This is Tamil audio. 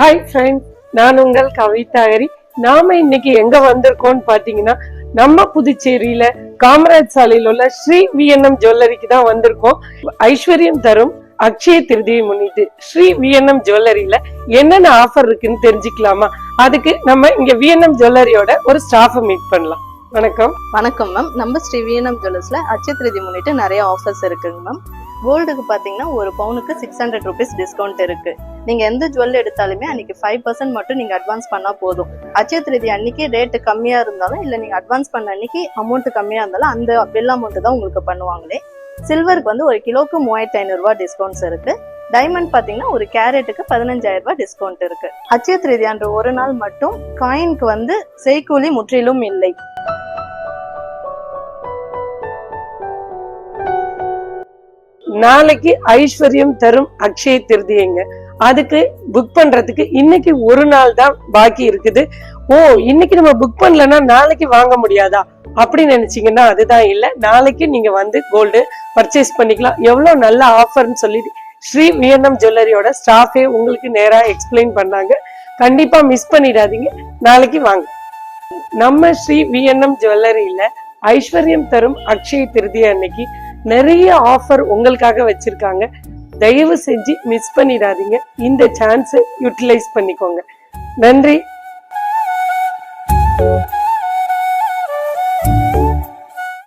ஹாய் ஃப்ரெண்ட்ஸ், நான் உங்கள் கவிதாகரி. நாம இன்னைக்கு எங்க வந்திருக்கோம்னு பாத்தீங்கன்னா, நம்ம புதுச்சேரியில காமராஜ் சாலையில் உள்ள ஸ்ரீ விஎன்எம் ஜுவல்லரிக்கு தான் வந்திருக்கோம். ஐஸ்வர்யம் தரும் அக்ஷய திருதியை முன்னிட்டு ஸ்ரீ விஎன்எம் ஜுவல்லரியில என்னென்ன ஆஃபர் இருக்குன்னு தெரிஞ்சுக்கலாமா? அதுக்கு நம்ம இங்க விஎன்எம் ஜுவல்லரியோட ஒரு ஸ்டாஃபை மீட் பண்ணலாம். வணக்கம். வணக்கம் மேம். நம்ம ஸ்ரீ விஎன்எம் ஜுவல்லர்ஸ்ல அக்ஷய திருதி முன்னிட்டு நிறைய ஆஃபர்ஸ் இருக்குங்க மேம். கோல்டுக்கு பாத்தீங்கன்னா ஒரு பவுனுக்கு 600 rupees டிஸ்கவுண்ட் இருக்கு. நீங்க எந்த ஜுவல் எடுத்தாலுமே அன்னைக்கு 5% மட்டும் நீங்க அட்வான்ஸ் பண்ணா போதும். அக்ஷய திருதி அன்னைக்கு ரேட்டு கம்மியா இருந்தாலும் இல்ல நீங்க அட்வான்ஸ் பண்ண அன்னைக்கு அமௌண்ட் கம்மியா இருந்தாலும் அந்த பில் அமௌண்ட் தான் உங்களுக்கு பண்ணுவாங்களே. சில்வருக்கு வந்து ஒரு கிலோக்கு 3500 ரூபாய் டிஸ்கவுண்ட்ஸ் இருக்கு. டைமண்ட் பாத்தீங்கன்னா ஒரு கேரட்டுக்கு 15000 ரூபாய் டிஸ்கவுண்ட் இருக்கு. அக்ஷய திருதி அன்று ஒரு நாள் மட்டும் காயினுக்கு வந்து செய்கூலி முற்றிலும் இல்லை. நாளைக்கு ஐஸ்வர்யம் தரும் அக்ஷய திருதியங்க. அதுக்கு புக் பண்றதுக்கு இன்னைக்கு ஒரு நாள் தான் பாக்கி இருக்குது. ஓ, இன்னைக்கு நம்ம புக் பண்ணலன்னா நாளைக்கு வாங்க முடியாதா அப்படின்னு நினைச்சீங்கன்னா அதுதான் இல்ல. நாளைக்கு நீங்க வந்து கோல்டு பர்ச்சேஸ் பண்ணிக்கலாம். எவ்வளவு நல்ல ஆஃபர்னு சொல்லி ஸ்ரீ விஎன்எம் ஜுவல்லரியோட ஸ்டாஃபே உங்களுக்கு நேரா எக்ஸ்பிளைன் பண்ணாங்க. கண்டிப்பா மிஸ் பண்ணிடாதீங்க. நாளைக்கு வாங்க. நம்ம ஸ்ரீ விஎன்எம் ஜுவல்லரியில ஐஸ்வர்யம் தரும் அக்ஷய திருதி அன்னைக்கு நிறைய ஆஃபர் உங்களுக்காக வச்சிருக்காங்க. தயவு செஞ்சு மிஸ் பண்ணிடாதீங்க. இந்த சான்ஸை யூட்டிலைஸ் பண்ணிக்கோங்க. நன்றி.